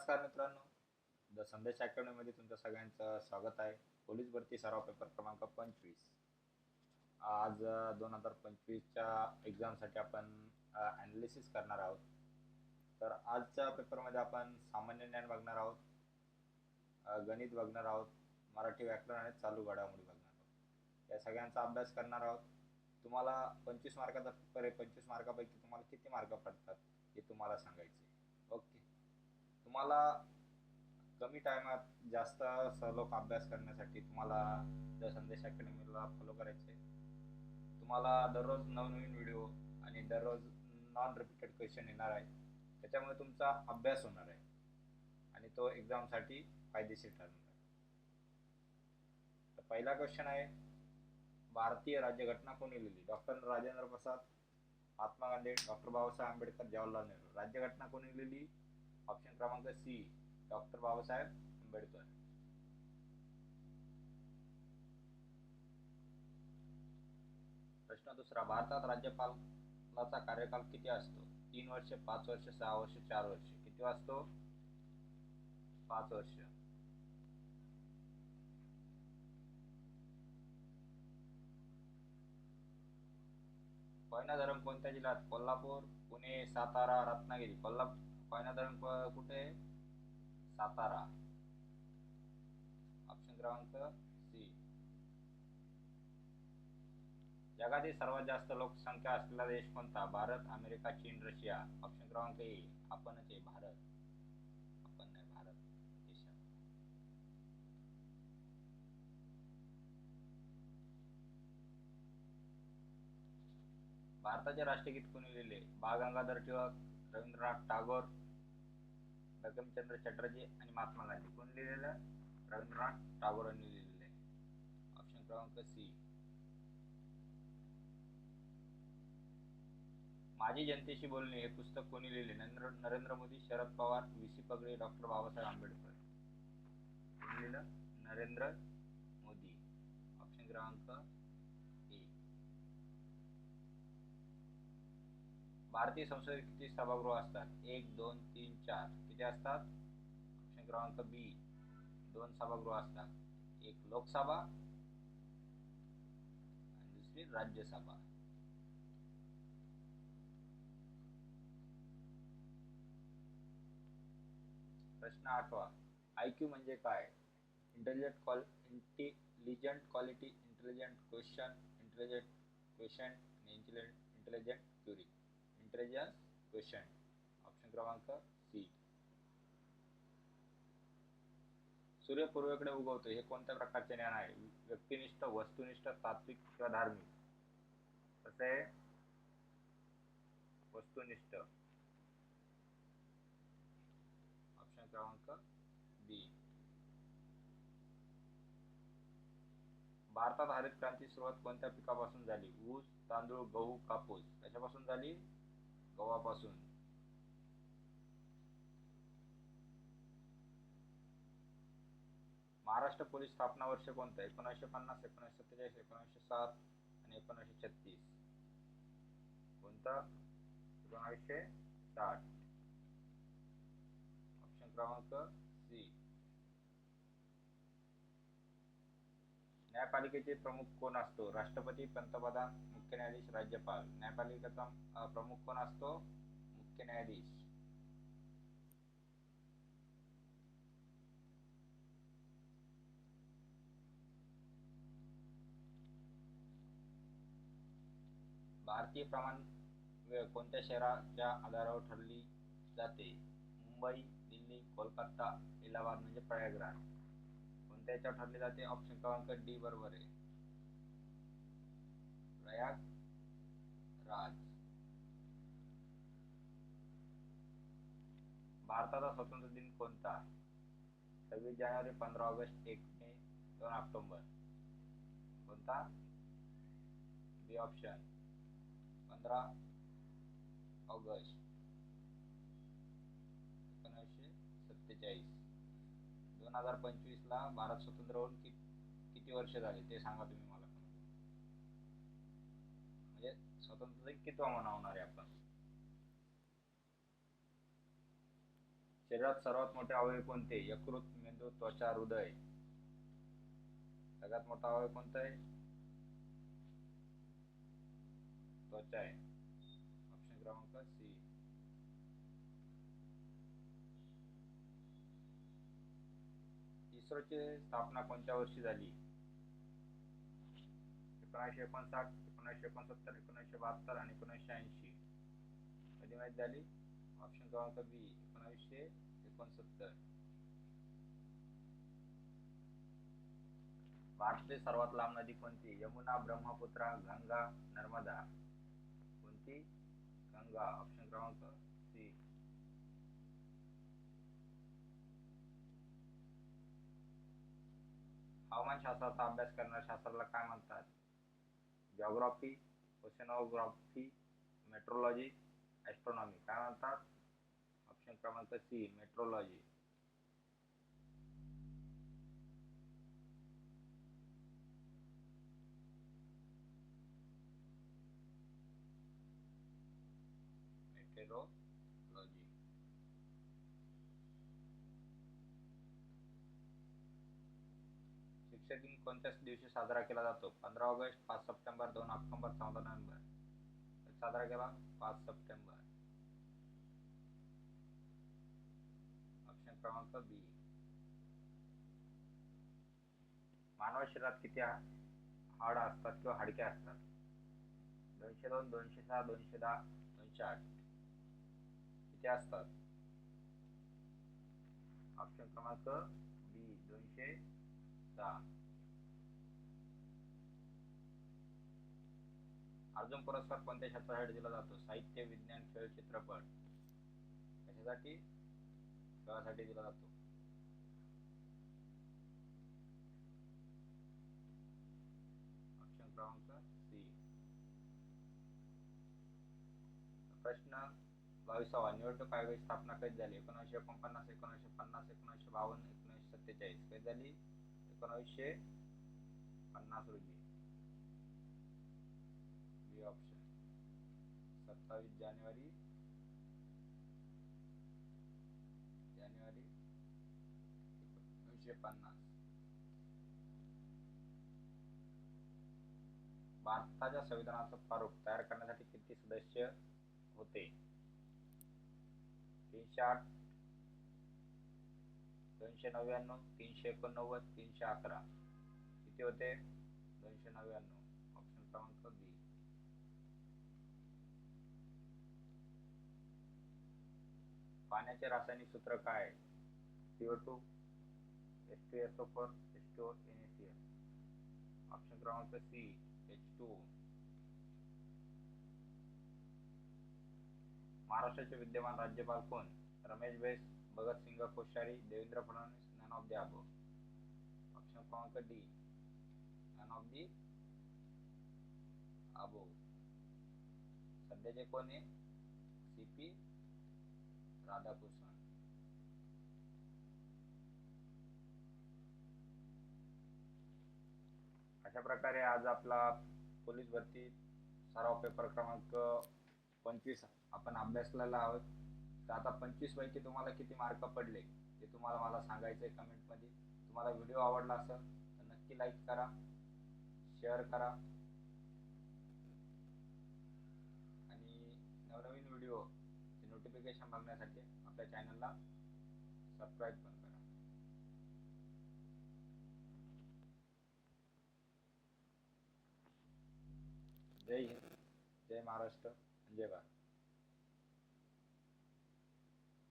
नमस्कार मित्रांनो, द संदेश अकॅडमीमध्ये तुमच्या सगळ्यांचं स्वागत आहे. पोलीस भरती सराव पेपर क्रमांक 25. आज 2025च्या एक्झामसाठी आपण ॲनालिसिस करणार आहोत. तर आजच्या पेपरमध्ये आपण सामान्य ज्ञान बघणार आहोत, गणित बघणार आहोत, मराठी व्याकरण आणि चालू घडामोडी बघणार आहोत. या सगळ्यांचा अभ्यास करणार आहोत. तुम्हाला 25 मार्काचा पेपर आहे. 25 मार्कापैकी तुम्हाला किती मार्क पडतात हे तुम्हाला सांगायचे. ओके, तुम्हाला कमी टायमात जास्त सलोख अभ्यास करण्यासाठी तुम्हाला द संदेश अकॅडमीला फॉलो करायचे. तुम्हाला दररोज नवनवीन व्हिडिओ आणि दररोज नॉन रिपीटेड क्वेश्चन येणार आहे. त्याच्यामुळे तुमचा अभ्यास होणार आहे आणि तो एक्झामसाठी फायदेशीर ठरणार आहे. तर पहिला क्वेश्चन आहे, भारतीय राज्यघटना कोणी लिहिली? Doctor Rajendra Prasad, Mahatma Gandhi, doctor Babasaheb Ambedkar, Jawaharlal Nehru. राज्यघटना कोणी लिहिली? ऑप्शन क्रमांक सी, डॉक्टर बाबासाहेब आंबेडकर. प्रश्न दुसरा, भारतात राज्यपालाचा कार्यकाल किती असतो? 3 वर्ष, 5 वर्ष, 6 वर्ष, 4 वर्ष. किती असतो? 5 वर्ष. कोयना धरण कोणत्या जिल्ह्यात? कोल्हापूर, पुणे, सातारा, रत्नागिरी. कोयना धरण कुठे? सातारा. ऑप्शन क्रमांक सी. जगातील सर्वात जास्त लोकसंख्या असलेला देश कोणता? भारत, अमेरिका, चीन, रशिया. ऑप्शन क्रमांक ए, आपणच आहे, भारत. आपण नाही, भारत देशात. भारताचे राष्ट्रगीत कोणी लिहिले? बाळ गंगाधर टिळक, रवींद्रनाथ टागोर, बंकिमचंद्र चटर्जी आणि महात्मा गांधी. कोणी लिहिलेलं? रवींद्रनाथ टागोरांनी लिहिलेलं आहे. ऑप्शन क्रमांक सी. माझी जनतेशी बोलणे हे पुस्तक कोणी लिहिले? नरेंद्र मोदी, शरद पवार, व्ही.सी. पगडे, डॉक्टर बाबासाहेब आंबेडकर. कोणी लिहिलं? नरेंद्र मोदी. ऑप्शन क्रमांक ए. भारतीय संसदेत किती सभागृह असतात? 1, 2, 3, 4. किती असतात? ऑप्शन क्रमांक बी, 2 सभागृह असतात. एक लोकसभा आणि दुसरी राज्यसभा. प्रश्न 8वा, IQ म्हणजे काय? Intelligent quality, intelligent question, intelligent question आणि intelligent query. Intelligence question. Option क्रमांक सी. सूर्य पूर्वेकडे उगवतो हे कोणत्या प्रकारचे ज्ञान आहे? व्यक्तिनिष्ठ, वस्तुनिष्ठ, तात्विक किंवा धार्मिक? कसं आहे? वस्तुनिष्ठ. ऑप्शन क्रमांक बी. भारतात हरित क्रांती सुरुवात कोणत्या पिकापासून झाली? ऊस, तांदूळ, गहू, कापूस. कशापासून झाली? गव्हापासून. महाराष्ट्र पोलीस स्थापना वर्ष कोणतं? 1950, 1947, 1907 आणि 1936. कोणतं? 1960. ऑप्शन क्रमांक सी. न्यायपालिकेचे प्रमुख कोण असतो? राष्ट्रपती, पंतप्रधान, मुख्य न्यायाधीश, राज्यपाल. न्यायपालिकेचा प्रमुख कोण असतो? मुख्य न्यायाधीश. भारतीय प्रमाण वेळ कोणत्या शहराच्या आधारावर ठरली जाते? मुंबई, दिल्ली, कोलकाता, इलाहाबाद म्हणजे प्रयागराज. कोणत्या याच्यावर ठरली जाते? ऑप्शन क्रमांक डी बरोबर आहे, प्रयागराज. भारताचा स्वतंत्र दिन कोणता? 26 जानेवारी, 15 ऑगस्ट, 1 मे, 2 ऑक्टोबर. कोणता? बी ऑप्शन, 15 ऑगस्ट 1947. 2025 ला भारत स्वतंत्र होऊन किती वर्ष झाली ते सांगा तुम्ही मला. म्हणजे स्वतंत्र दिन कितवा मनवणार आहे आपण? शरीरात सर्वात मोठे अवयव कोणते? यकृत, मेंदू, त्वचा, हृदय. सगळ्यात मोठा अवयव कोणता आहे? त्वचा आहे. ऑप्शन क्रमांक सी. इस्रोची स्थापना कोणत्या वर्षी झाली? 1959, 1969, 1972 आणि 1980. कधी माहित झाली? ऑप्शन क्रमांक बी 1969. भारतातील सर्वात लांब नदी कोणती? यमुना, ब्रह्मपुत्रा, गंगा, नर्मदा. कोणती? गंगा. ऑप्शन क्रमांक सी. हवामानशास्त्राचा अभ्यास करणाऱ्या शास्त्राला काय म्हणतात? Geography, oceanography, metrology, astronomy. काय म्हणतात? ऑप्शन क्रमांक सी मेट्रोलॉजी. मेट्रोलॉजी. शिक्षक दिन कोणत्या दिवशी साजरा केला जातो? 15 ऑगस्ट, 5 सप्टेंबर, 2 ऑक्टोबर, 14 नोव्हेंबर. साजरा केला 5 सप्टेंबर. ऑप्शन क्रमांक बी. मानव शरीरात किती हाड असतात किंवा हाडके असतात? 202, 206, 210, 208. किती असतात? ऑप्शन क्रमांक बी 210. अर्जुन पुरस्कार कोणत्या क्षेत्रासाठी दिला जातो? साहित्य, विज्ञान, खेळ, चित्रपट. कशासाठी? खेळासाठी दिला जातो. ऑप्शन क्रमांक सी. प्रश्न 22वा. निवडणूक आयोगाची स्थापना कधी झाली? 1949, 1950, 1952, 1947. कधी झाली? 1950 रोजी. बी ऑप्शन. 27 जानेवारी 1950. भारताच्या संविधानाचा प्रारूप तयार करण्यासाठी किती सदस्य होते? 308, 299, 389, 311. किती होते? 299. ऑप्शन क्रमांक बी. पाण्याचे रासायनिक सूत्र काय आहे? CO2, H2SO4, H2O, NaCl. Option क्रमांक सी H2O. महाराष्ट्राचे विद्यमान राज्यपाल कोण? Ramesh Bais, Bhagat Singh Koshyari, Devendra Fadnavis, none of the above. Option क्रमांक D none of the above. सध्याचे कोण आहे? CP राधाकृष्णन. अशा प्रकारे आज आपला पोलीस भरती सराव पेपर क्रमांक 25 आपण अभ्यासलेला आहोत. तर आता 25 पैकी तुम्हाला किती मार्क पडले ते तुम्हाला मला सांगायचं आहे कमेंटमध्ये. तुम्हाला व्हिडिओ आवडला असेल तर नक्की लाईक करा, शेअर करा आणि नवनवीन व्हिडिओ नोटिफिकेशन बघण्यासाठी आपल्या चॅनलला सबस्क्राईब पण करा. जय हिंद, जय महाराष्ट्र, जय भारत.